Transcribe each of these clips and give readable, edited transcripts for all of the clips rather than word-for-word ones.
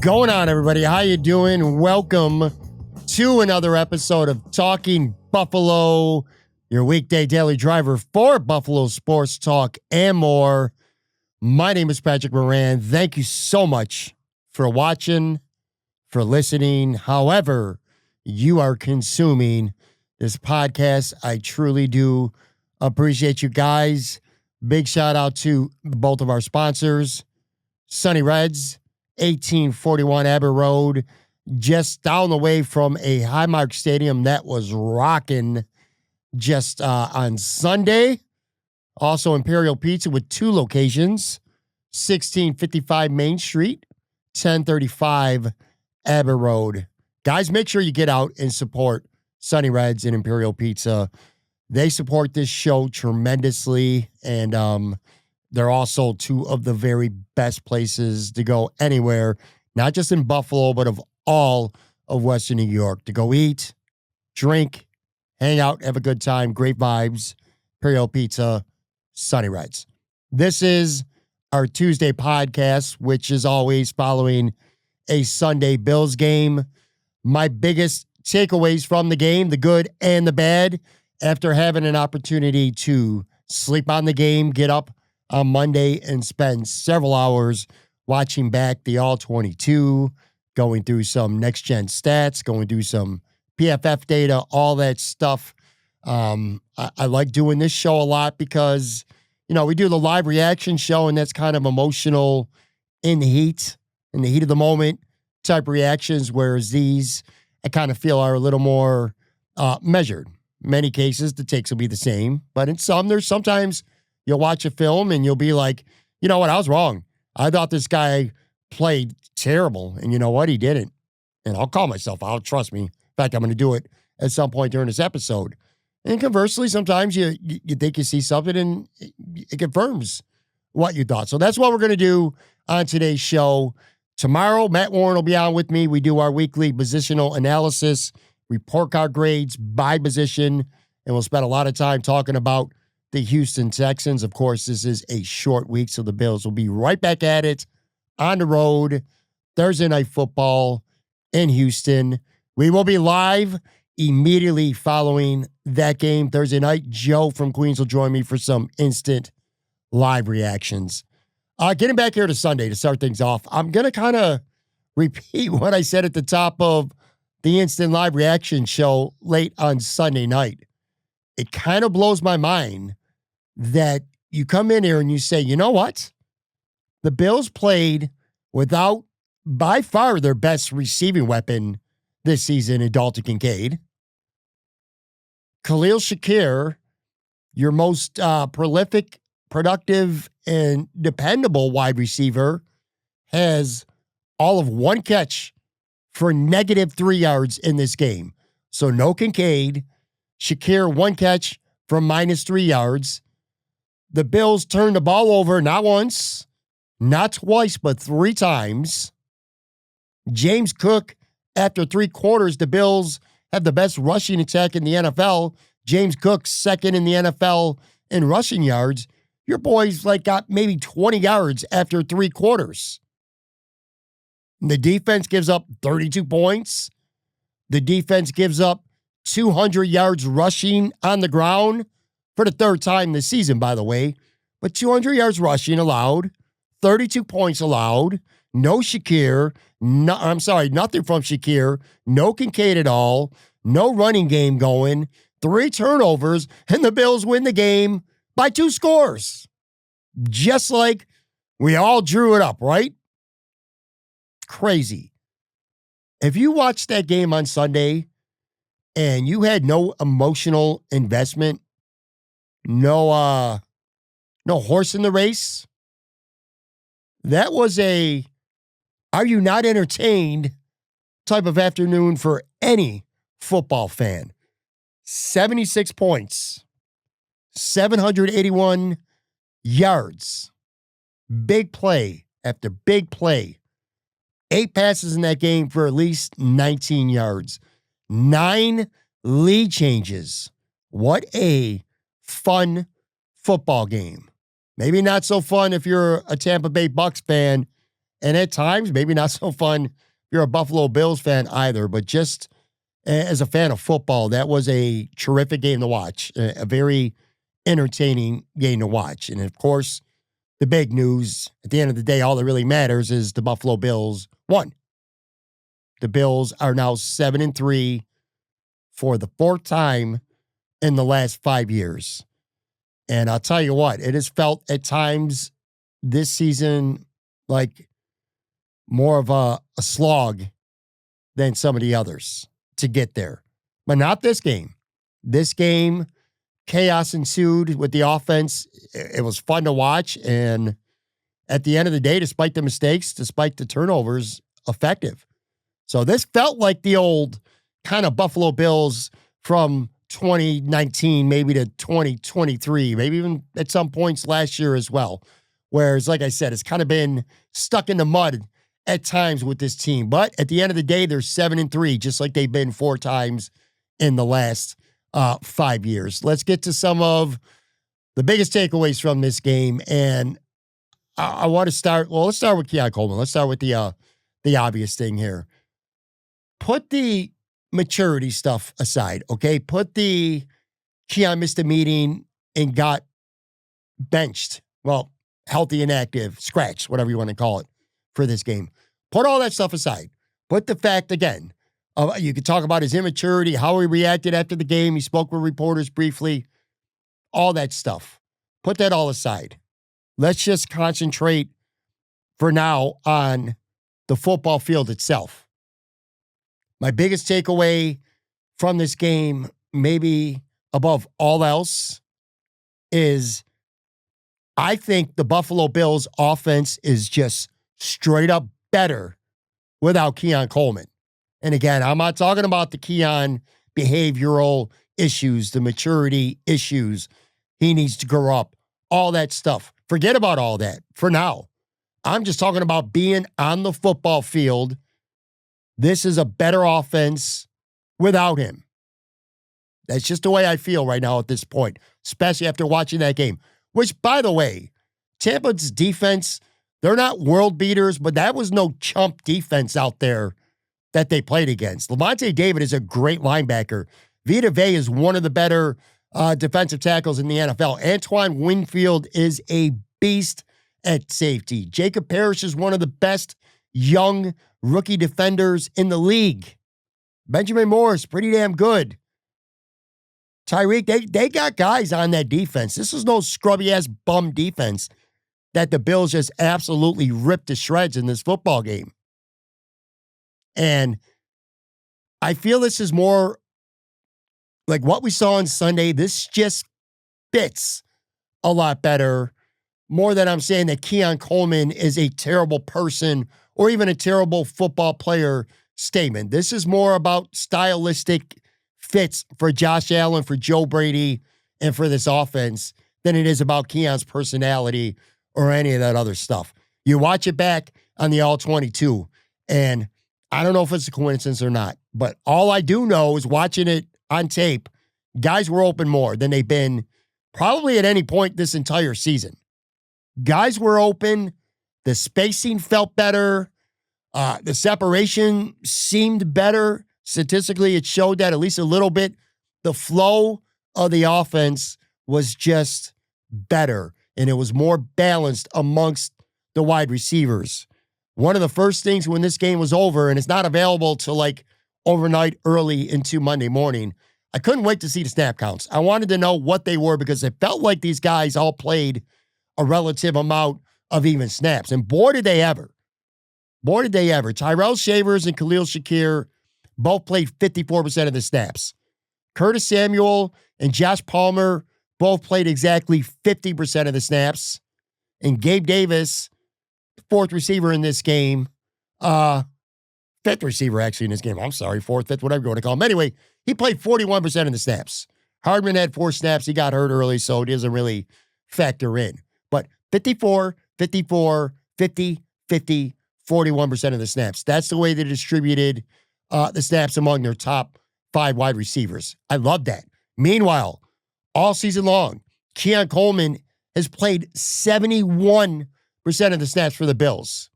Going on, everybody? How you doing? Welcome to another episode of Talking Buffalo, your weekday daily driver for Buffalo sports talk and more. My name is Patrick Moran. Thank you so much for watching, for listening, however you are consuming this podcast. I truly do appreciate you guys. Big shout out to both of our sponsors, Sunny Reds, 1841 Abbey Road, just down the way from a Highmark Stadium that was rocking just on Sunday. Also, Imperial Pizza with two locations, 1655 Main Street, 1035 Abbey Road. Guys, make sure you get out and support Sunny Reds and Imperial Pizza. They support this show tremendously, and they're also two of the very best places to go anywhere, not just in Buffalo, but of all of Western New York, to go eat, drink, hang out, have a good time, great vibes. Imperial Pizza, Sunny Reds. This is our Tuesday podcast, which is always following a Sunday Bills game. My biggest takeaways from the game, the good and the bad, after having an opportunity to sleep on the game, get up on Monday and spend several hours watching back the All-22, going through some next-gen stats, going through some PFF data, all that stuff. I like doing this show a lot because, you know, we do the live reaction show, and that's kind of emotional in the heat of the moment type reactions, whereas these, I kind of feel, are a little more measured. Many cases, the takes will be the same, but in some, there's sometimes you'll watch a film and you'll be like, you know what, I was wrong. I thought this guy played terrible, and you know what, he didn't. And I'll call myself out, trust me. In fact, I'm going to do it at some point during this episode. And conversely, sometimes you think you see something and it confirms what you thought. So that's what we're going to do on today's show. Tomorrow, Matt Warren will be on with me. We do our weekly positional analysis, report card grades by position, and we'll spend a lot of time talking about the Houston Texans. Of course, this is a short week, so the Bills will be right back at it on the road, Thursday Night Football in Houston. We will be live immediately following that game Thursday night. Joe from Queens will join me for some instant live reactions. Getting back here to Sunday to start things off, I'm going to kind of repeat what I said at the top of the instant live reaction show late on Sunday night. It kind of blows my mind that you come in here and you say, you know what? The Bills played without, by far, their best receiving weapon this season in Dalton Kincaid. Khalil Shakir, your most prolific, productive, and dependable wide receiver, has all of one catch for -3 yards in this game. So no Kincaid. Shakir, one catch for -3 yards. The Bills turned the ball over not once, not twice, but 3 times. James Cook, after 3 quarters, the Bills have the best rushing attack in the NFL. James Cook, second in the NFL in rushing yards. Your boys got maybe 20 yards after 3 quarters. The defense gives up 32 points. The defense gives up 200 yards rushing on the ground for the 3rd time this season, by the way. But 200 yards rushing allowed, 32 points allowed, no Shakir, nothing from Shakir, no Kincaid at all, no running game going, 3 turnovers, and the Bills win the game by 2 scores. Just like we all drew it up, right? Crazy. If you watched that game on Sunday and you had no emotional investment, no horse in the race, that was a are you not entertained type of afternoon for any football fan. 76 points, 781 yards, big play after big play. 8 passes in that game for at least 19 yards. 9 lead changes. What a fun football game. Maybe not so fun if you're a Tampa Bay Bucks fan And at times, maybe not so fun if you're a Buffalo Bills fan either, but just as a fan of football, that was a terrific game to watch, a very entertaining game to watch. And of course, the big news at the end of the day, all that really matters is the Buffalo Bills won. The Bills are now 7-3 for the fourth time in the last 5 years. And I'll tell you what, it has felt at times this season like more of a slog than some of the others to get there. But not this game. This game, chaos ensued with the offense. It was fun to watch. And at the end of the day, despite the mistakes, despite the turnovers, effective. So this felt like the old kind of Buffalo Bills from 2019, maybe to 2023, maybe even at some points last year as well. Whereas, like I said, it's kind of been stuck in the mud at times with this team. But at the end of the day, they're 7-3, just like they've been 4 times in the last 5 years. Let's get to some of the biggest takeaways from this game. And I want to start, well, let's start with Keon Coleman. Let's start with the obvious thing here. Put the maturity stuff aside, okay? Put the Keon missed a meeting and got benched. Well, healthy and active, scratch, whatever you want to call it, for this game. Put all that stuff aside. Put the fact, again, you could talk about his immaturity, how he reacted after the game. He spoke with reporters briefly, all that stuff. Put that all aside. Let's just concentrate for now on the football field itself. My biggest takeaway from this game, maybe above all else, is I think the Buffalo Bills offense is just straight up better without Keon Coleman. And again, I'm not talking about the Keon behavioral issues, the maturity issues. He needs to grow up, all that stuff. Forget about all that for now. I'm just talking about being on the football field. This is a better offense without him. That's just the way I feel right now at this point, especially after watching that game. Which, by the way, Tampa's defense, they're not world beaters, but that was no chump defense out there that they played against. Lavonte David is a great linebacker. Vita Vea is one of the better defensive tackles in the NFL. Antoine Winfield is a beast at safety. Jacob Parrish is one of the best young rookie defenders in the league. Benjamin Morris, pretty damn good. Tyreek, they got guys on that defense. This is no scrubby-ass bum defense that the Bills just absolutely ripped to shreds in this football game. And I feel this is more like what we saw on Sunday. This just fits a lot better. More than I'm saying that Keon Coleman is a terrible person or even a terrible football player statement. This is more about stylistic fits for Josh Allen, for Joe Brady, and for this offense than it is about Keon's personality or any of that other stuff. You watch it back on the All-22, and I don't know if it's a coincidence or not, but all I do know is watching it on tape, guys were open more than they've been probably at any point this entire season. Guys were open. The spacing felt better. The separation seemed better. Statistically, it showed that at least a little bit. The flow of the offense was just better, and it was more balanced amongst the wide receivers. One of the first things when this game was over, and it's not available till like overnight early into Monday morning, I couldn't wait to see the snap counts. I wanted to know what they were because it felt like these guys all played a relative amount of even snaps. And boy, did they ever. Boy, did they ever. Tyrell Shavers and Khalil Shakir both played 54% of the snaps. Curtis Samuel and Josh Palmer both played exactly 50% of the snaps. And Gabe Davis, fourth receiver in this game, fifth receiver actually in this game. I'm sorry, fourth, fifth, whatever you want to call him. Anyway, he played 41% of the snaps. Hardman had 4 snaps. He got hurt early, so it doesn't really factor in. But 54, 54, 50, 50, 41% of the snaps. That's the way they distributed the snaps among their top 5 wide receivers. I love that. Meanwhile, all season long, Keon Coleman has played 71% of the snaps for the Bills.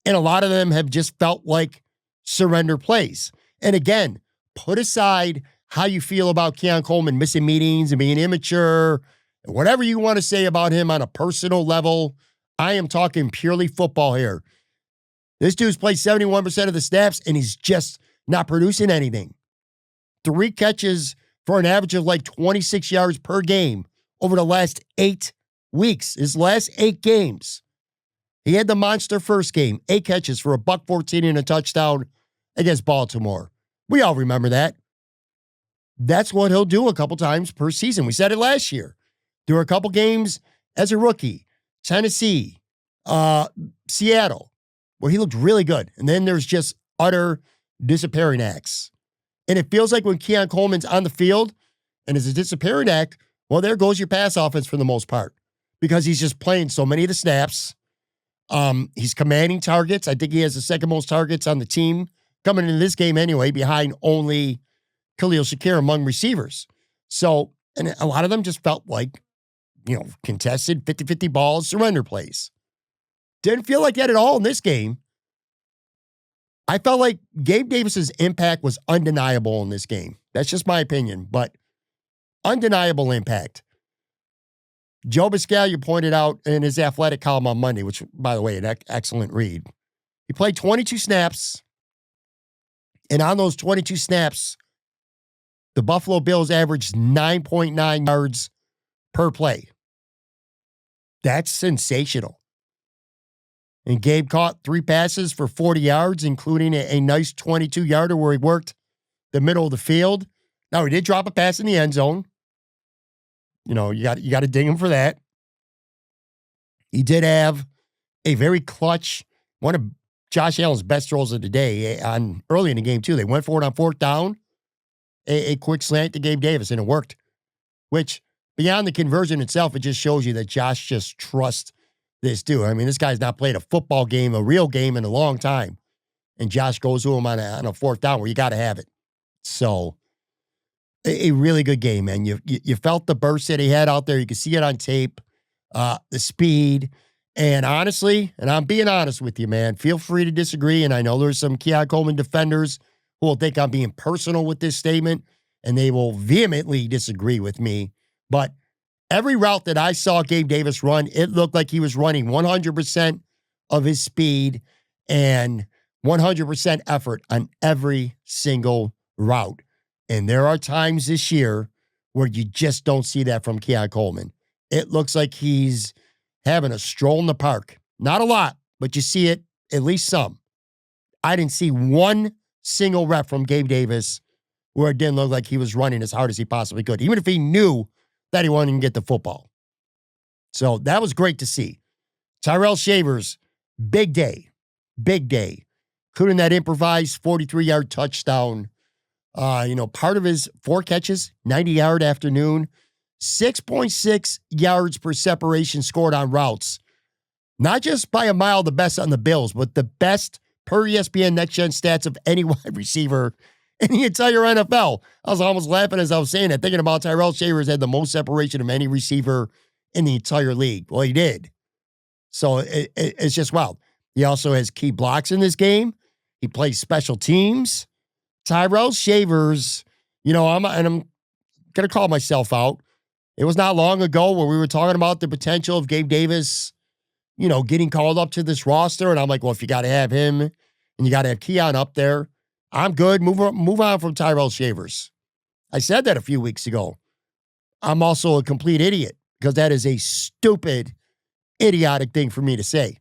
And a lot of them have just felt like surrender plays. And again, put aside how you feel about Keon Coleman missing meetings and being immature, whatever you want to say about him on a personal level. I am talking purely football here. This dude's played 71% of the snaps, and he's just not producing anything. 3 catches for an average of like 26 yards per game over the last 8 weeks. His last 8 games. He had the monster first game, 8 catches for $114 and a touchdown against Baltimore. We all remember that. That's what he'll do a couple times per season. We said it last year. There were a couple games as a rookie. Tennessee, Seattle, where he looked really good. And then there's just utter disappearing acts. And it feels like when Keon Coleman's on the field and is a disappearing act, well, there goes your pass offense for the most part because he's just playing so many of the snaps. He's commanding targets. I think he has the second most targets on the team coming into this game anyway, behind only Khalil Shakir among receivers. So, and a lot of them just felt like, contested 50-50 balls, surrender plays. Didn't feel like that at all in this game. I felt like Gabe Davis's impact was undeniable in this game. That's just my opinion, but undeniable impact. Joe Biscaglia pointed out in his athletic column on Monday, which, by the way, an excellent read. He played 22 snaps, and on those 22 snaps, the Buffalo Bills averaged 9.9 yards per play. That's sensational. And Gabe caught 3 passes for 40 yards, including a nice 22-yarder where he worked the middle of the field. Now, he did drop a pass in the end zone. You got to ding him for that. He did have a very clutch, one of Josh Allen's best throws of the day early in the game, too. They went for it on 4th down, a quick slant to Gabe Davis, and it worked. Which, beyond the conversion itself, it just shows you that Josh just trusts this dude. I mean, this guy's not played a football game, a real game in a long time. And Josh goes to him on a 4th down where you got to have it. So, a really good game, man. You felt the burst that he had out there. You could see it on tape, the speed. And honestly, and I'm being honest with you, man, feel free to disagree. And I know there's some Keon Coleman defenders who will think I'm being personal with this statement, and they will vehemently disagree with me. But every route that I saw Gabe Davis run, it looked like he was running 100% of his speed and 100% effort on every single route. And there are times this year where you just don't see that from Keon Coleman. It looks like he's having a stroll in the park. Not a lot, but you see it, at least some. I didn't see one single rep from Gabe Davis where it didn't look like he was running as hard as he possibly could, even if he knew that he wanted to get the football. So that was great to see. Tyrell Shavers, big day, including that improvised 43-yard touchdown. Part of his 4 catches, 90-yard afternoon, 6.6 yards per separation scored on routes. Not just by a mile the best on the Bills, but the best per ESPN Next Gen stats of any wide receiver in the entire NFL. I was almost laughing as I was saying that, thinking about Tyrell Shavers had the most separation of any receiver in the entire league. Well, he did. So it's just wild. He also has key blocks in this game. He plays special teams. Tyrell Shavers, I'm going to call myself out. It was not long ago where we were talking about the potential of Gabe Davis, getting called up to this roster. And I'm like, well, if you got to have him and you got to have Keon up there, I'm good. Move on from Tyrell Shavers. I said that a few weeks ago. I'm also a complete idiot because that is a stupid, idiotic thing for me to say.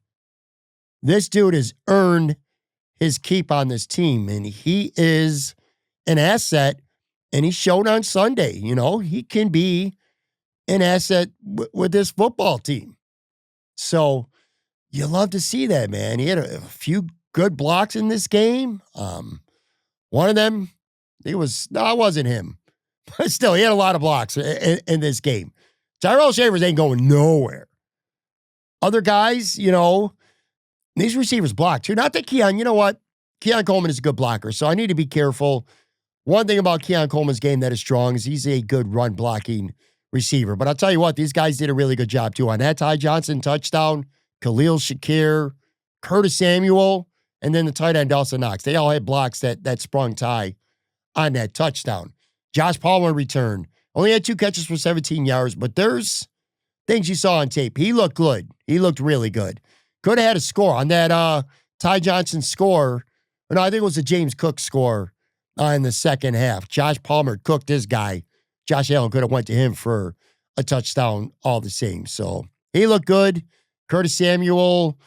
This dude has earned his keep on this team, and he is an asset, and he showed on Sunday. He can be an asset with this football team. So you love to see that, man. He had a few good blocks in this game. One of them, it wasn't him. But still, he had a lot of blocks in this game. Tyrell Shavers ain't going nowhere. Other guys, these receivers block too. Not that Keon, Keon Coleman is a good blocker, so I need to be careful. One thing about Keon Coleman's game that is strong is he's a good run blocking receiver. But I'll tell you what, these guys did a really good job too. On that Ty Johnson touchdown, Khalil Shakir, Curtis Samuel, and then the tight end Dawson Knox. They all had blocks that sprung tie on that touchdown. Josh Palmer returned. Only had 2 catches for 17 yards, but there's things you saw on tape. He looked good. He looked really good. Could have had a score on that Ty Johnson score. No, I think it was a James Cook score in the second half. Josh Palmer cooked his guy. Josh Allen could have went to him for a touchdown all the same. So he looked good. Curtis Samuel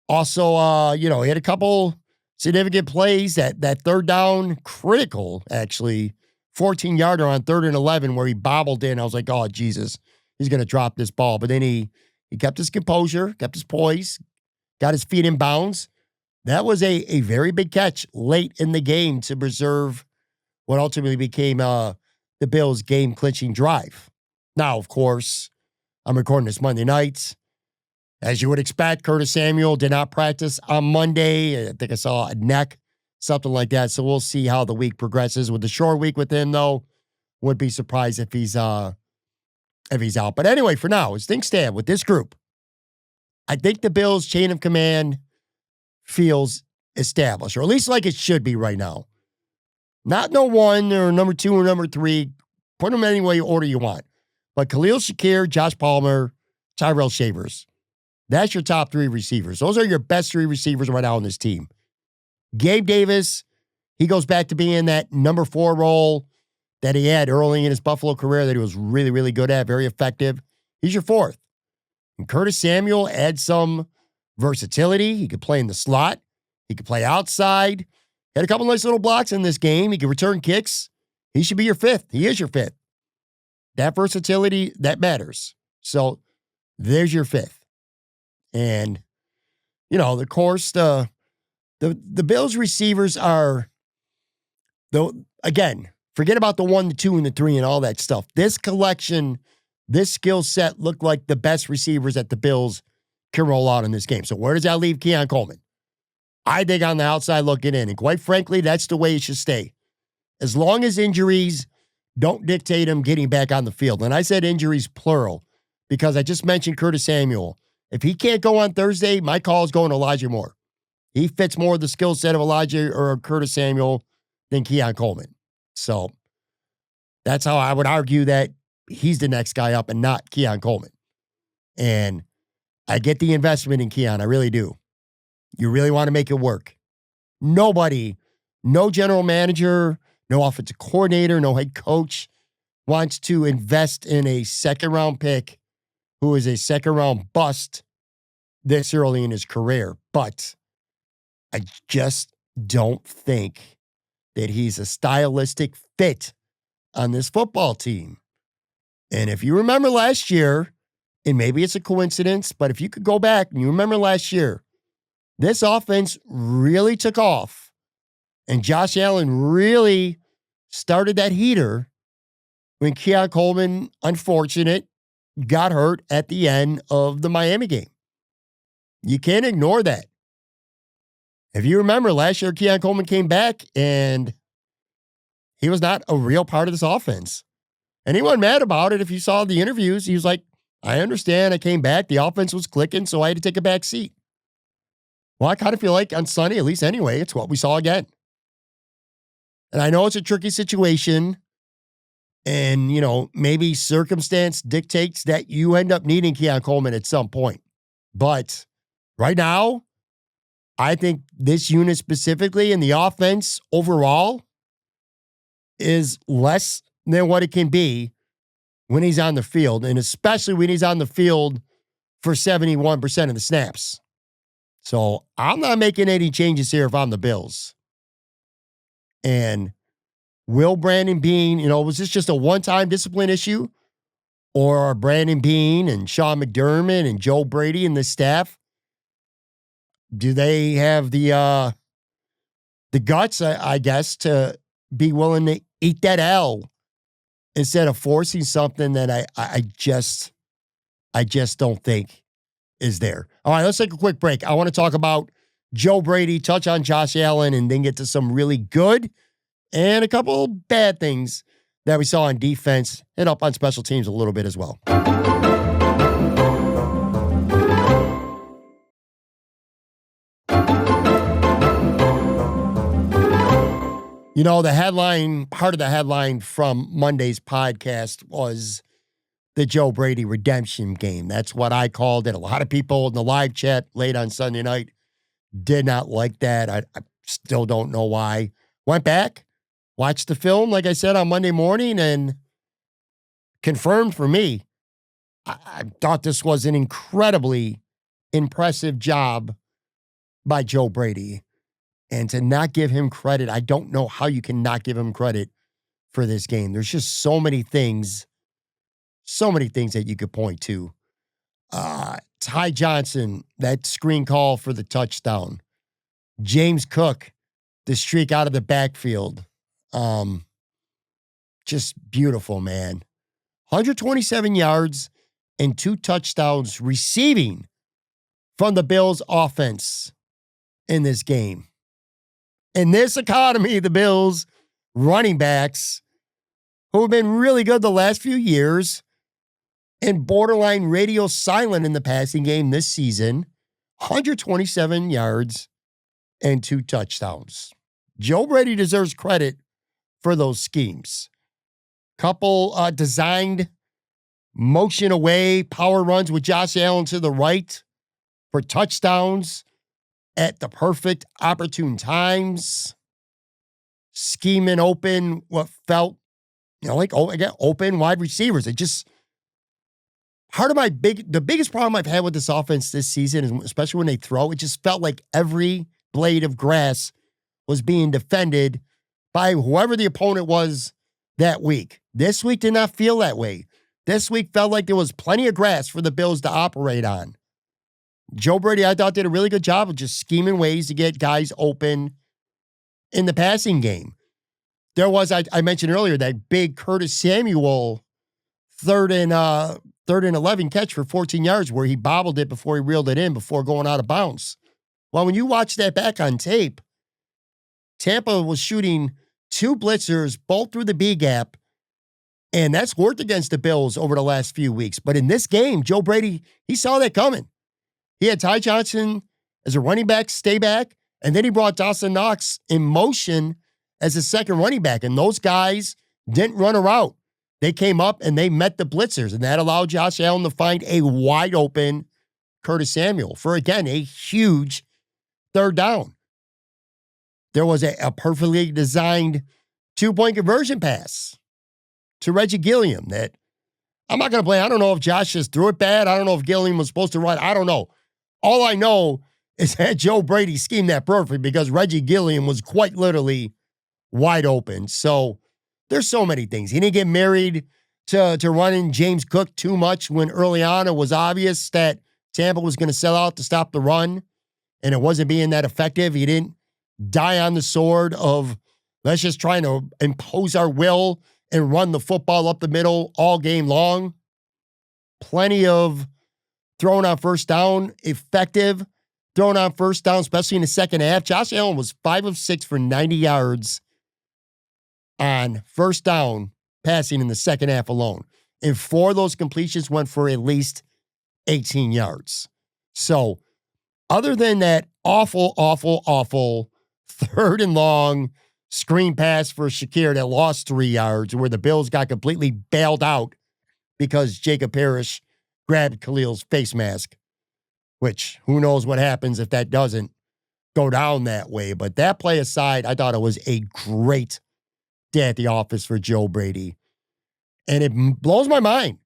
also, he had a couple significant plays. That third down, critical, actually. 14-yarder on 3rd and 11 where he bobbled in. I was like, oh, Jesus, he's going to drop this ball. But then he kept his composure, kept his poise, got his feet in bounds. That was a very big catch late in the game to preserve what ultimately became the Bills' game-clinching drive. Now, of course, I'm recording this Monday night. As you would expect, Curtis Samuel did not practice on Monday. I think I saw a neck, something like that. So we'll see how the week progresses. With the short week with him, though, wouldn't be surprised if he's out. But anyway, for now, as things stand with this group, I think the Bills' chain of command feels established, or at least like it should be right now. Not no 1 or number 2 or number 3. Put them any way order you want. But Khalil, Shakir, Josh Palmer, Tyrell Shavers. That's your top 3 receivers. Those are your best 3 receivers right now on this team. Gabe Davis, he goes back to being that number 4 role that he had early in his Buffalo career that he was really, really good at, very effective. He's your 4th. And Curtis Samuel adds some versatility. He could play in the slot. He could play outside. Had a couple nice little blocks in this game. He could return kicks. He should be your 5th. He is your 5th. That versatility, that matters. So there's your 5th. And, of course, the Bills receivers are, again, forget about the 1, the 2, and the 3 and all that stuff. This collection, this skill set looked like the best receivers that the Bills can roll out in this game. So where does that leave Keon Coleman? I think on the outside looking in. And quite frankly, that's the way it should stay. As long as injuries don't dictate him getting back on the field. And I said injuries plural because I just mentioned Curtis Samuel. If he can't go on Thursday, my call is going to Elijah Moore. He fits more of the skill set of Elijah or Curtis Samuel than Keon Coleman. So that's how I would argue that he's the next guy up and not Keon Coleman. And I get the investment in Keon. I really do. You really want to make it work. Nobody, no general manager, no offensive coordinator, no head coach wants to invest in a second-round pick who is a second-round bust this early in his career. But I just don't think that he's a stylistic fit on this football team. And if you remember last year, and maybe it's a coincidence, but if you could go back and you remember last year, this offense really took off. And Josh Allen really started that heater when Keon Coleman, unfortunate, got hurt at the end of the Miami game. You can't ignore that. If you remember, last year, Keon Coleman came back and he was not a real part of this offense. And he wasn't mad about it. If you saw the interviews, he was like, I understand. I came back. The offense was clicking, so I had to take a back seat. Well, I kind of feel like on Sunday, at least anyway, it's what we saw again. And I know it's a tricky situation. And, maybe circumstance dictates that you end up needing Keon Coleman at some point. But right now, I think this unit specifically and the offense overall is less than what it can be when he's on the field, and especially when he's on the field for 71% of the snaps. So I'm not making any changes here if I'm the Bills. And will Brandon Beane, was this just a one-time discipline issue? Or are Brandon Beane and Sean McDermott and Joe Brady and the staff, do they have the guts, I guess, to be willing to eat that L instead of forcing something that I just don't think is there. All right, let's take a quick break. I want to talk about Joe Brady, touch on Josh Allen, and then get to some really good and a couple bad things that we saw on defense, hit up on special teams a little bit as well. You know, the headline, part of the headline from Monday's podcast was the Joe Brady redemption game. That's what I called it. A lot of people in the live chat late on Sunday night did not like that. I still don't know why. Went back, watched the film, like I said, on Monday morning, and confirmed for me. I thought this was an incredibly impressive job by Joe Brady. And to not give him credit, I don't know how you can not give him credit for this game. There's just so many things that you could point to. Ty Johnson, that screen call for the touchdown. James Cook, the streak out of the backfield. Just beautiful, man. 127 yards and 2 touchdowns receiving from the Bills offense in this game. In this economy, the Bills running backs, who have been really good the last few years and borderline radio silent in the passing game this season, 127 yards and 2 touchdowns. Joe Brady deserves credit for those schemes. Couple designed motion away power runs with Josh Allen to the right for touchdowns at the perfect opportune times. Scheming open what felt, like open wide receivers. It just, part of the biggest problem I've had with this offense this season is, especially when they throw, it just felt like every blade of grass was being defended by whoever the opponent was that week. This week did not feel that way. This week felt like there was plenty of grass for the Bills to operate on. Joe Brady, I thought, did a really good job of just scheming ways to get guys open in the passing game. There was, I mentioned earlier, that big Curtis Samuel third and 11 catch for 14 yards where he bobbled it before he reeled it in before going out of bounds. Well, when you watch that back on tape, Tampa was shooting 2 blitzers, both through the B gap, and that's worked against the Bills over the last few weeks. But in this game, Joe Brady, he saw that coming. He had Ty Johnson as a running back stay back, and then he brought Dawson Knox in motion as a second running back, and those guys didn't run a route. They came up and they met the blitzers, and that allowed Josh Allen to find a wide open Curtis Samuel for, again, a huge third down. There was a perfectly designed 2-point conversion pass to Reggie Gilliam that I'm not going to play. I don't know if Josh just threw it bad. I don't know if Gilliam was supposed to run. I don't know. All I know is that Joe Brady schemed that perfectly because Reggie Gilliam was quite literally wide open. So there's so many things. He didn't get married to running James Cook too much when early on it was obvious that Tampa was going to sell out to stop the run and it wasn't being that effective. He didn't die on the sword of let's just try to impose our will and run the football up the middle all game long. Plenty of throwing on first down, effective throwing on first down, especially in the second half. Josh Allen was 5 of 6 for 90 yards on first down passing in the second half alone. And 4 of those completions went for at least 18 yards. So other than that awful third and long screen pass for Shakir that lost 3 yards where the Bills got completely bailed out because Jacob Parrish grabbed Khalil's face mask, which who knows what happens if that doesn't go down that way. But that play aside, I thought it was a great day at the office for Joe Brady. And it blows my mind.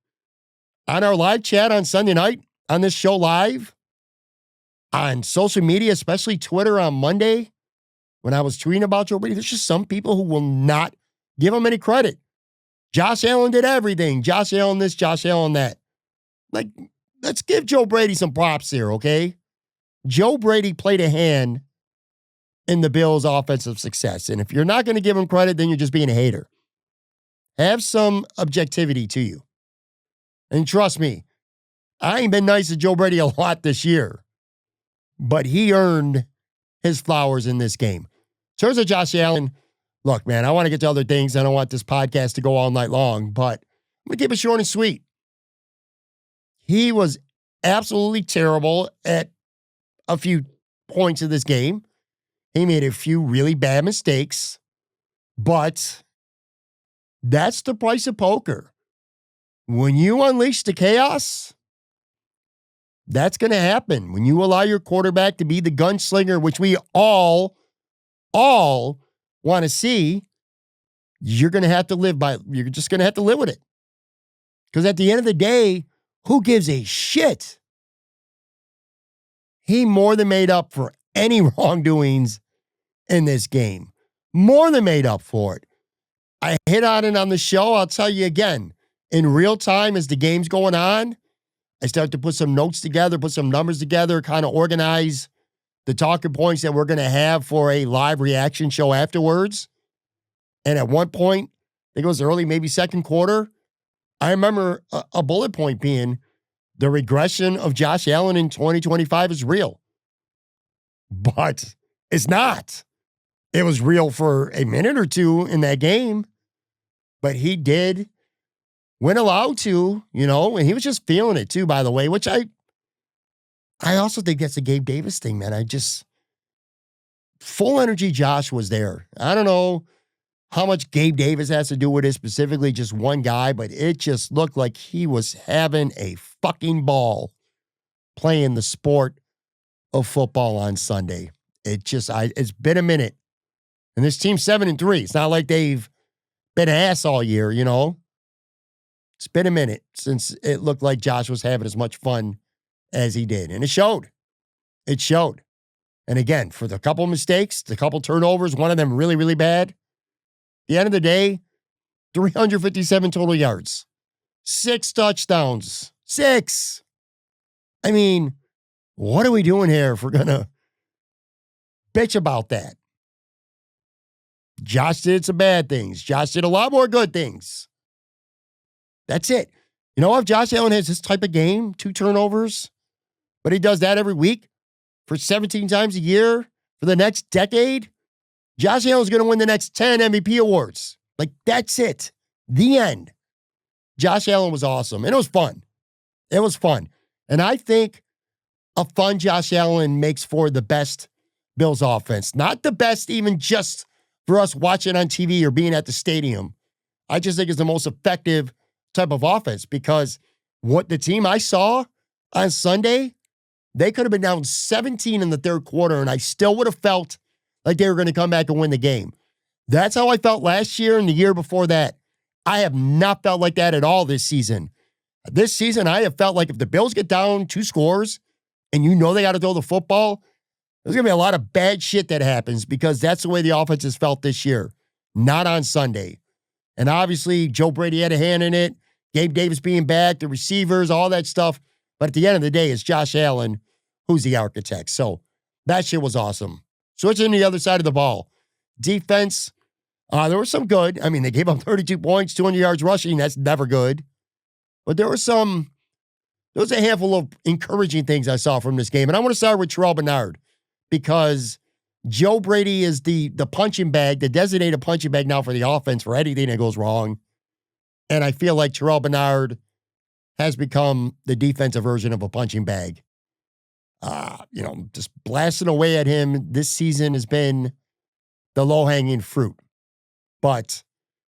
On our live chat on Sunday night, on this show live, on social media, especially Twitter on Monday, when I was tweeting about Joe Brady, there's just some people who will not give him any credit. Josh Allen did everything. Josh Allen this, Josh Allen that. Like, let's give Joe Brady some props here, okay? Joe Brady played a hand in the Bills' offensive success. And if you're not going to give him credit, then you're just being a hater. Have some objectivity to you. And trust me, I ain't been nice to Joe Brady a lot this year. But he earned his flowers in this game. In terms of Josh Allen, look, man, I want to get to other things. I don't want this podcast to go all night long, but I'm going to keep it short and sweet. He was absolutely terrible at a few points of this game. He made a few really bad mistakes. But that's the price of poker. When you unleash the chaos, that's going to happen. When you allow your quarterback to be the gunslinger, which we all want to see, you're going to have to live by, you're just going to have to live with it. Because at the end of the day, who gives a shit? He more than made up for any wrongdoings in this game. More than made up for it. I hit on it on the show. I'll tell you again. In real time, as the game's going on, I start to put some notes together, put some numbers together, kind of organize the talking points that we're going to have for a live reaction show afterwards. And at one point, I think it was early, maybe second quarter, I remember a bullet point being the regression of Josh Allen in 2025 is real. But it's not. It was real for a minute or two in that game. But he did when allowed to, and he was just feeling it too, by the way, which I also think that's a Gabe Davis thing, man. Full energy Josh was there. I don't know how much Gabe Davis has to do with it, specifically just one guy, but it just looked like he was having a fucking ball playing the sport of football on Sunday. It's been a minute. And this team's 7-3. It's not like they've been ass all year, It's been a minute since it looked like Josh was having as much fun as he did. And it showed. It showed. And again, for the couple mistakes, the couple turnovers, one of them really, really bad, at the end of the day, 357 total yards, 6 touchdowns, 6. I mean, what are we doing here if we're going to bitch about that? Josh did some bad things. Josh did a lot more good things. That's it. If Josh Allen has this type of game, 2 turnovers, but he does that every week for 17 times a year for the next decade, Josh Allen's going to win the next 10 MVP awards. Like, that's it. The end. Josh Allen was awesome, and it was fun. It was fun. And I think a fun Josh Allen makes for the best Bills offense. Not the best even just for us watching on TV or being at the stadium. I just think it's the most effective type of offense because what the team I saw on Sunday, they could have been down 17 in the third quarter, and I still would have felt like they were going to come back and win the game. That's how I felt last year and the year before that. I have not felt like that at all this season. This season, I have felt like if the Bills get down 2 scores and they got to throw the football, there's going to be a lot of bad shit that happens because that's the way the offense has felt this year, not on Sunday. And obviously, Joe Brady had a hand in it, Gabe Davis being back, the receivers, all that stuff. But at the end of the day, it's Josh Allen who's the architect. So that shit was awesome. Switching to the other side of the ball. Defense, there was some good. I mean, they gave up 32 points, 200 yards rushing. That's never good. But there was a handful of encouraging things I saw from this game. And I want to start with Tyrell Bernard because Joe Brady is the punching bag, the designated punching bag now for the offense for anything that goes wrong. And I feel like Tyrell Bernard has become the defensive version of a punching bag. Just blasting away at him this season has been the low-hanging fruit. But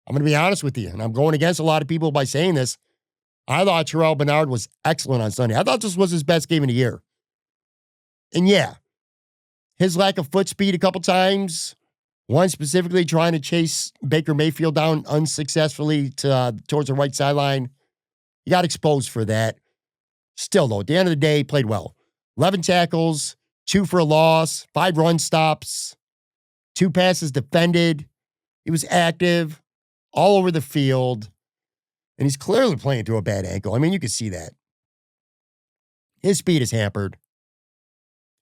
I'm going to be honest with you, and I'm going against a lot of people by saying this. I thought Tyrell Bernard was excellent on Sunday. I thought this was his best game of the year. And yeah, his lack of foot speed a couple times, one specifically trying to chase Baker Mayfield down unsuccessfully towards the right sideline. He got exposed for that. Still, though, at the end of the day, he played well. 11 tackles, 2 for a loss, 5 run stops, 2 passes defended. He was active all over the field. And he's clearly playing through a bad ankle. I mean, you can see that. His speed is hampered.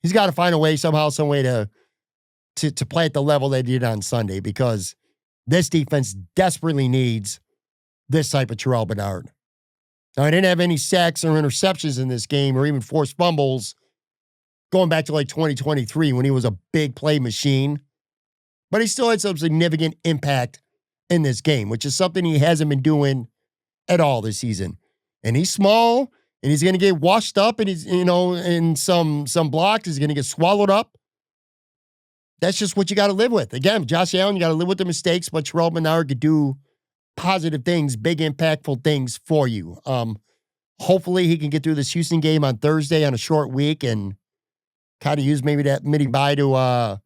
He's got to find a way somehow, some way to play at the level they did on Sunday because this defense desperately needs this type of Tyrell Bernard. Now, I didn't have any sacks or interceptions in this game or even forced fumbles going back to like 2023 when he was a big play machine. But he still had some significant impact in this game, which is something he hasn't been doing at all this season. And he's small, and he's going to get washed up, and he's, in some blocks, he's going to get swallowed up. that's just what you got to live with. Again, Josh Allen, you got to live with the mistakes, but Terrell Bernard could do positive things, big impactful things for you. Hopefully he can get through this Houston game on Thursday on a short week and kind of use maybe that mini bye to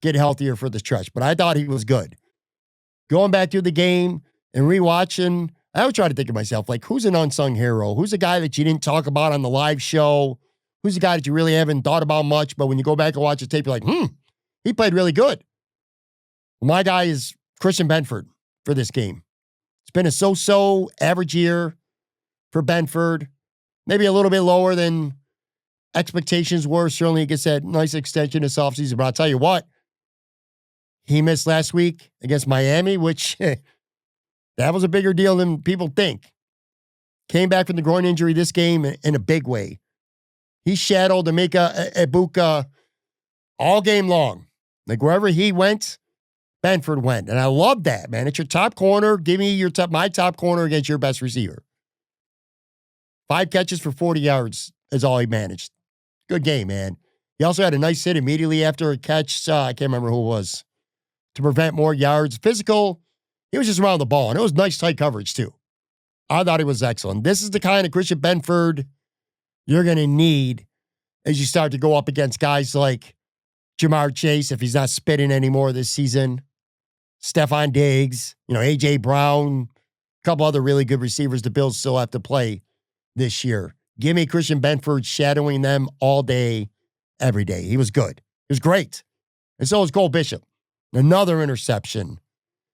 get healthier for the stretch. But I thought he was good. Going back through the game and rewatching, I would try to think of myself, like, who's an unsung hero? Who's a guy that you didn't talk about on the live show? Who's a guy that you really haven't thought about much, but when you go back and watch the tape, you're like, he played really good. My guy is Christian Benford for this game. It's been a so-so average year for Benford. Maybe a little bit lower than expectations were. Certainly he gets that nice extension this offseason. But I'll tell you what, he missed last week against Miami, which that was a bigger deal than people think. Came back from the groin injury this game in a big way. He shadowed Emeka Egbuka all game long. Like wherever he went, Benford went. And I love that, man. It's your top corner. Give me my top corner against your best receiver. 5 catches for 40 yards is all he managed. Good game, man. He also had a nice hit immediately after a catch. I can't remember who it was. To prevent more yards. Physical. He was just around the ball. And it was nice tight coverage, too. I thought he was excellent. This is the kind of Christian Benford you're going to need as you start to go up against guys like Jamar Chase, if he's not spitting anymore this season. Stephon Diggs, A.J. Brown, a couple other really good receivers the Bills still have to play this year. Give me Christian Benford shadowing them all day, every day. He was good. He was great. And so was Cole Bishop. Another interception.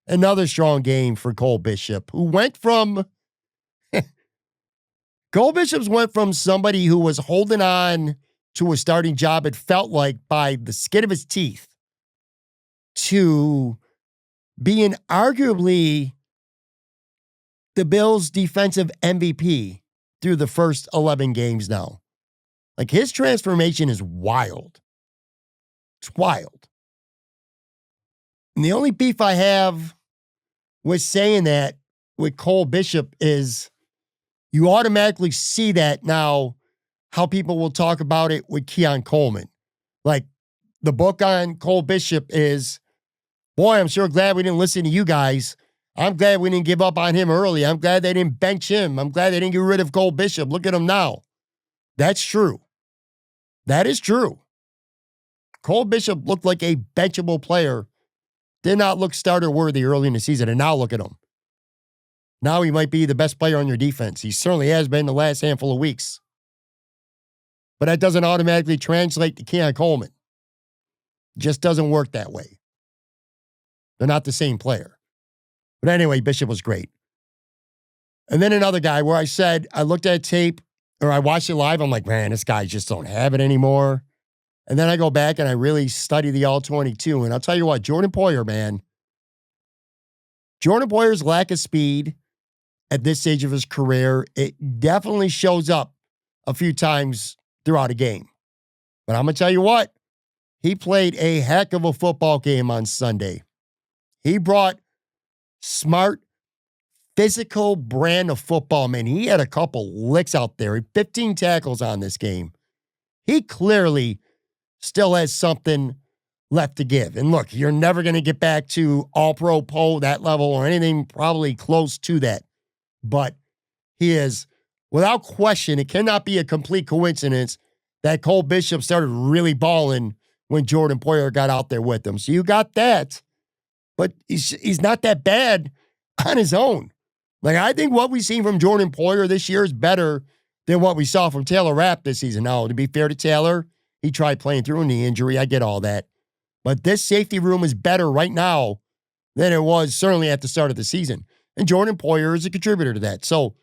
Another strong game for Cole Bishop, who went from Cole Bishop went from somebody who was holding on to a starting job, it felt like, by the skin of his teeth, to being arguably the Bills' defensive MVP through the first 11 games now. Like, his transformation is wild. It's wild. And the only beef I have with saying that with Cole Bishop is you automatically see that now, how people will talk about it with Keon Coleman. Like, the book on Cole Bishop is, boy, I'm sure glad we didn't listen to you guys. I'm glad we didn't give up on him early. I'm glad they didn't bench him. I'm glad they didn't get rid of Cole Bishop. Look at him now. That's true. That is true. Cole Bishop looked like a benchable player. Did not look starter worthy early in the season. And now look at him. Now he might be the best player on your defense. He certainly has been the last handful of weeks. But that doesn't automatically translate to Keon Coleman. It just doesn't work that way. They're not the same player. But anyway, Bishop was great. And then another guy where I said, I looked at tape, or I watched it live, I'm like, man, this guy just don't have it anymore. And then I go back and I really study the All-22. And I'll tell you what, Jordan Poyer, man. Jordan Poyer's lack of speed at this stage of his career, it definitely shows up a few times throughout a game. But I'm going to tell you what, he played a heck of a football game on Sunday. He brought smart, physical brand of football, man. He had a couple licks out there. 15 tackles on this game. He clearly still has something left to give. And look, you're never going to get back to all-pro Poe, that level, or anything probably close to that. But he is, without question, it cannot be a complete coincidence that Cole Bishop started really balling when Jordan Poyer got out there with him. So you got that, but he's not that bad on his own. Like, I think what we've seen from Jordan Poyer this year is better than what we saw from Taylor Rapp this season. Now, to be fair to Taylor, he tried playing through a knee injury. I get all that. But this safety room is better right now than it was certainly at the start of the season. And Jordan Poyer is a contributor to that. So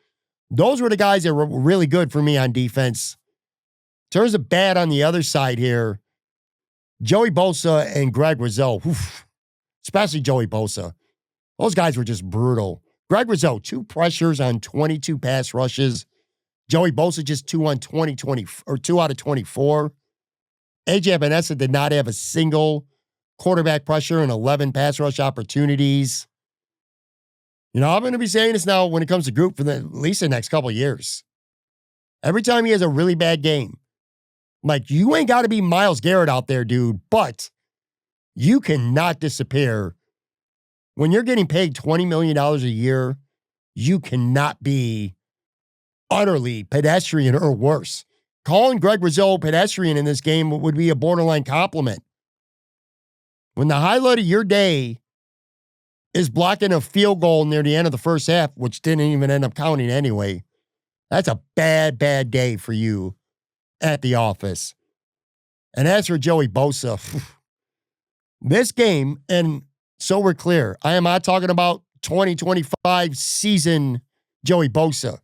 those were the guys that were really good for me on defense. In terms of bad on the other side here, Joey Bosa and Greg Rizzo, especially Joey Bosa, those guys were just brutal. Greg Rizzo, 2 pressures on 22 pass rushes. Joey Bosa just 2 out of 24. AJ Epinesa did not have a single quarterback pressure and 11 pass rush opportunities. I'm going to be saying this now when it comes to group for at least the next couple of years. Every time he has a really bad game, like, you ain't got to be Myles Garrett out there, dude, but You cannot disappear. When you're getting paid $20 million a year, you cannot be utterly pedestrian or worse. Calling Greg Rizzo pedestrian in this game would be a borderline compliment. When the highlight of your day is blocking a field goal near the end of the first half, which didn't even end up counting anyway, that's a bad, bad day for you at the office. And as for Joey Bosa, this game, and so we're clear, I am not talking about 2025 season Joey Bosa.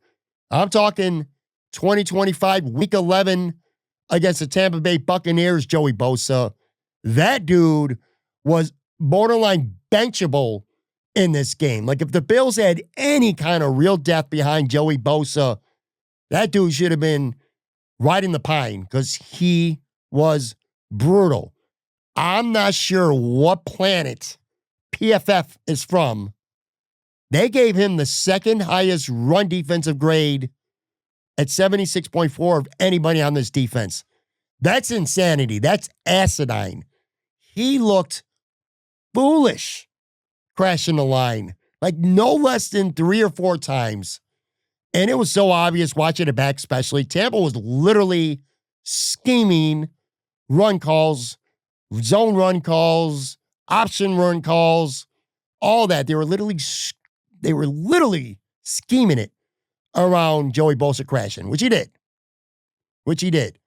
I'm talking 2025 week 11 against the Tampa Bay Buccaneers Joey Bosa. That dude was borderline benchable in this game. Like, if the Bills had any kind of real depth behind Joey Bosa, that dude should have been riding the pine because he was brutal. I'm not sure what planet PFF is from. They gave him the second highest run defensive grade at 76.4 of anybody on this defense. That's insanity. That's asinine. He looked foolish crashing the line, like no less than 3 or 4 times. And it was so obvious watching it back, especially. Tampa was literally scheming run calls, zone run calls, option run calls, all that. They were literally scheming it around Joey Bosa crashing, which he did.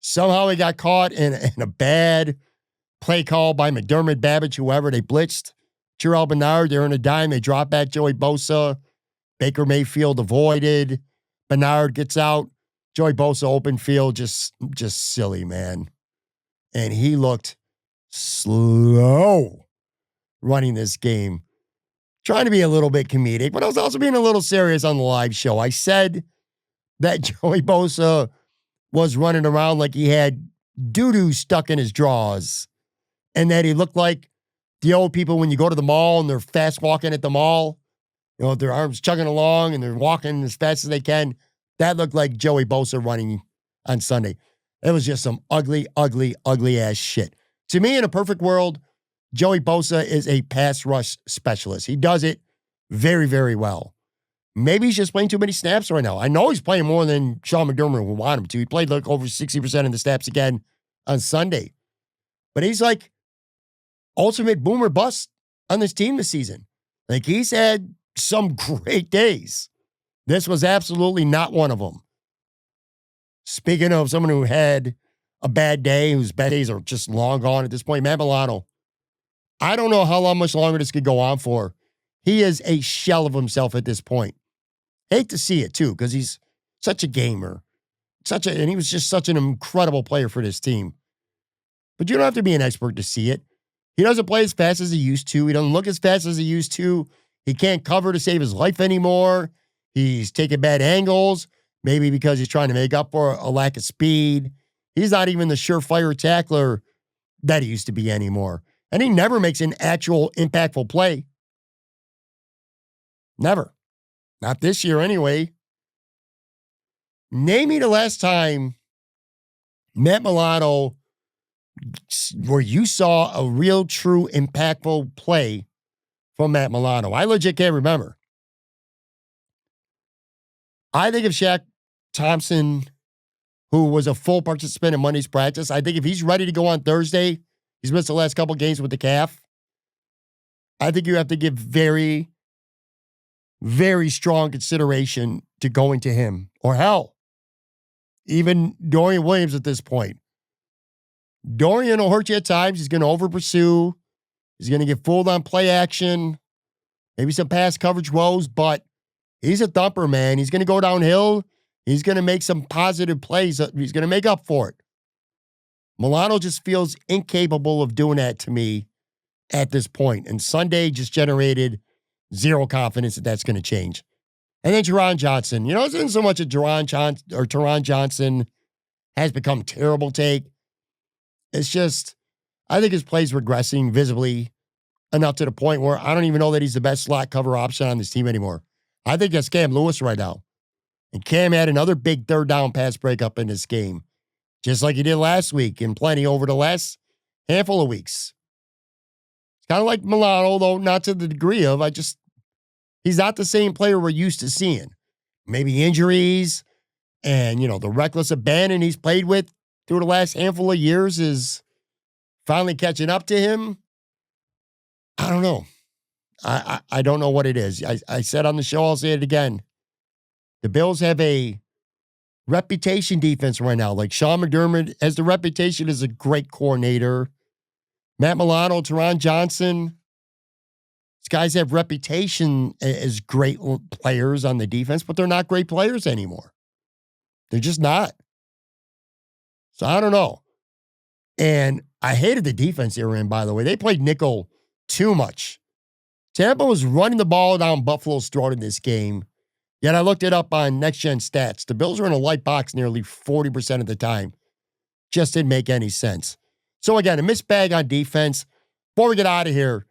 Somehow he got caught in a bad play call by McDermott, Babbage, whoever. They blitzed Tyrell Bernard. They're in a dime. They drop back Joey Bosa. Baker Mayfield avoided. Bernard gets out. Joey Bosa open field. Just silly, man. And he looked slow running this game. Trying to be a little bit comedic, but I was also being a little serious on the live show. I said that Joey Bosa was running around like he had doo-doo stuck in his drawers and that he looked like the old people when you go to the mall and they're fast walking at the mall, you know, their arms chugging along and they're walking as fast as they can. That looked like Joey Bosa running on Sunday. It was just some ugly, ugly, ugly ass shit. To me, in a perfect world, Joey Bosa is a pass rush specialist. He does it very, very well. Maybe he's just playing too many snaps right now. I know he's playing more than Sean McDermott would want him to. He played like over 60% of the snaps again on Sunday. But he's like ultimate boomer bust on this team this season. Like, he's had some great days. This was absolutely not one of them. Speaking of someone who had a bad day, whose bad days are just long gone at this point, Matt Milano. I don't know how much longer this could go on for. He is a shell of himself at this point. Hate to see it, too, because he's such a gamer. And he was just such an incredible player for this team. But you don't have to be an expert to see it. He doesn't play as fast as he used to. He doesn't look as fast as he used to. He can't cover to save his life anymore. He's taking bad angles, maybe because he's trying to make up for a lack of speed. He's not even the surefire tackler that he used to be anymore. And he never makes an actual impactful play. Never. Not this year anyway. Name me the last time Matt Milano where you saw a real, true, impactful play from Matt Milano. I legit can't remember. I think of Shaq Thompson, who was a full participant in Monday's practice. I think if he's ready to go on Thursday, he's missed the last couple games with the calf. I think you have to give very, very strong consideration to going to him. Or hell, even Dorian Williams at this point. Dorian will hurt you at times. He's going to over-pursue. He's going to get fooled on play action. Maybe some pass coverage woes, but he's a thumper, man. He's going to go downhill. He's going to make some positive plays. He's going to make up for it. Milano just feels incapable of doing that to me at this point. And Sunday just generated zero confidence that that's going to change. And then Teron Johnson. You know, it's not so much a Teron Johnson has become terrible take. It's just, I think his play's regressing visibly enough to the point where I don't even know that he's the best slot cover option on this team anymore. I think that's Cam Lewis right now. And Cam had another big third down pass breakup in this game, just like he did last week and plenty over the last handful of weeks. Kind of like Milano, though not to the degree of, he's not the same player we're used to seeing. Maybe injuries and, the reckless abandon he's played with through the last handful of years is finally catching up to him. I don't know. I don't know what it is. I said on the show, I'll say it again. The Bills have a reputation defense right now. Like Sean McDermott has the reputation as a great coordinator. Matt Milano, Teron Johnson. These guys have reputation as great players on the defense, but they're not great players anymore. They're just not. So I don't know. And I hated the defense they were in, by the way. They played nickel too much. Tampa was running the ball down Buffalo's throat in this game. Yet I looked it up on Next Gen Stats. The Bills were in a light box nearly 40% of the time. Just didn't make any sense. So again, a mixed bag on defense. Before we get out of here,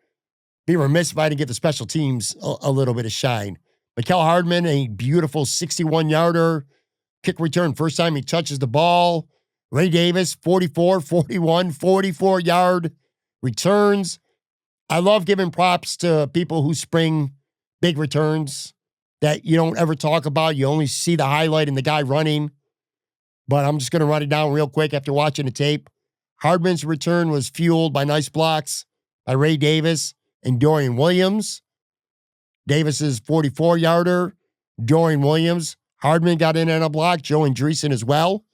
be remiss if I didn't give the special teams a little bit of shine. Mecole Hardman, a beautiful 61-yarder. Kick return, first time he touches the ball. Ray Davis, 44, 41, 44-yard returns. I love giving props to people who spring big returns that you don't ever talk about. You only see the highlight and the guy running. But I'm just going to run it down real quick after watching the tape. Hardman's return was fueled by nice blocks by Ray Davis and Dorian Williams. Davis's 44-yarder, Dorian Williams. Hardman got in on a block. Joe Andreessen as well.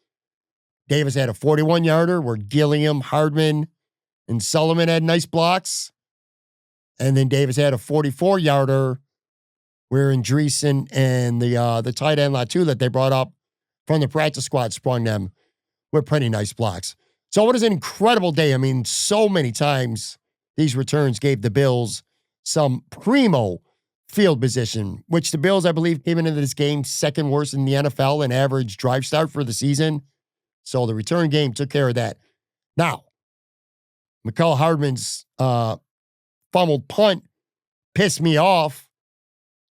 Davis had a 41-yarder where Gilliam, Hardman, and Sullivan had nice blocks. And then Davis had a 44-yarder where Andreessen and the tight end Latu that they brought up from the practice squad sprung them with pretty nice blocks. So it was an incredible day. I mean, so many times these returns gave the Bills some primo field position, which the Bills, I believe, came into this game second worst in the NFL in average drive start for the season. So the return game took care of that. Now, Mecole Hardman's fumbled punt pissed me off.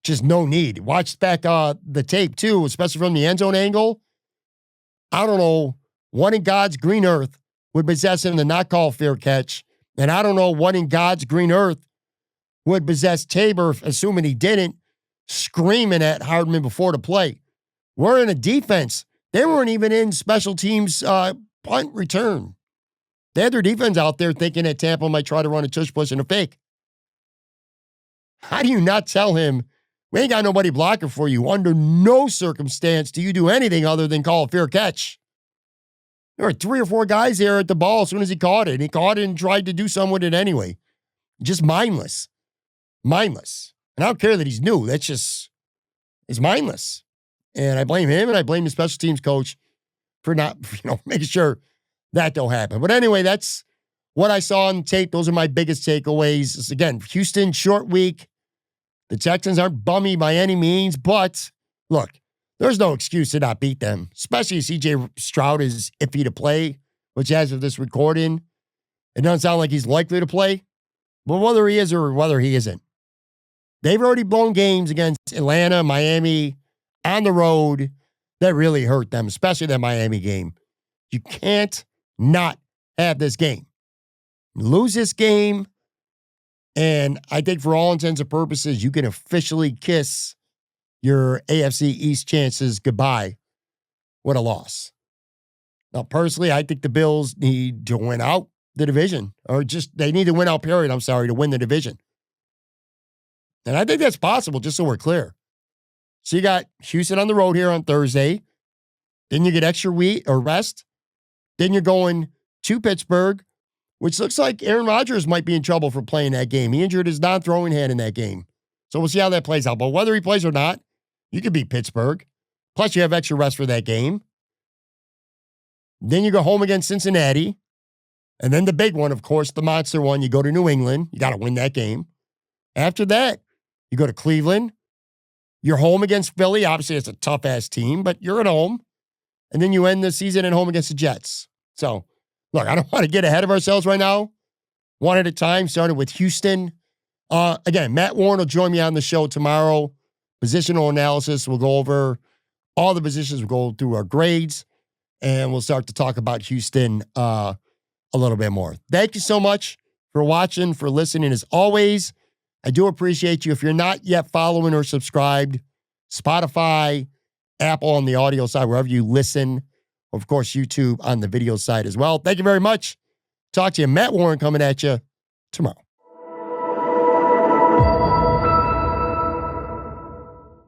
Just no need. Watched back the tape, too, especially from the end zone angle. I don't know what in God's green earth would possess him to not call fair catch. And I don't know what in God's green earth would possess Tabor, assuming he didn't, screaming at Hardman before the play. We're in a defense. They weren't even in special teams punt return. They had their defense out there thinking that Tampa might try to run a tush push and a fake. How do you not tell him, we ain't got nobody blocking for you? Under no circumstance do you do anything other than call a fair catch. There were 3 or 4 guys there at the ball as soon as he caught it. And he caught it and tried to do something with it anyway. Just mindless. Mindless. And I don't care that he's new. That's just, it's mindless. And I blame him and I blame the special teams coach for not, making sure that don't happen. But anyway, that's what I saw on tape. Those are my biggest takeaways. Again, Houston, short week. The Texans aren't bummy by any means, but look, there's no excuse to not beat them, especially if CJ Stroud is iffy to play, which as of this recording, it doesn't sound like he's likely to play. But whether he is or whether he isn't, they've already blown games against Atlanta, Miami, on the road that really hurt them, especially that Miami game. You can't not have this game. Lose this game, and I think for all intents and purposes, you can officially kiss your AFC East chances goodbye with a loss. Now, personally, I think the Bills need to win out the division, or just they need to win out, period, to win the division. And I think that's possible, just so we're clear. So you got Houston on the road here on Thursday. Then you get extra week or rest. Then you're going to Pittsburgh, which looks like Aaron Rodgers might be in trouble for playing that game. He injured his non-throwing hand in that game. So we'll see how that plays out. But whether he plays or not, you could beat Pittsburgh. Plus, you have extra rest for that game. Then you go home against Cincinnati. And then the big one, of course, the monster one, you go to New England. You got to win that game. After that, you go to Cleveland. You're home against Philly. Obviously, it's a tough-ass team, but you're at home. And then you end the season at home against the Jets. So, look, I don't want to get ahead of ourselves right now. One at a time, started with Houston. Again, Matt Warren will join me on the show tomorrow. Positional analysis. We'll go over all the positions. We'll go through our grades, and we'll start to talk about Houston a little bit more. Thank you so much for watching, for listening as always. I do appreciate you. If you're not yet following or subscribed, Spotify, Apple on the audio side, wherever you listen. Of course, YouTube on the video side as well. Thank you very much. Talk to you. Matt Warren coming at you tomorrow.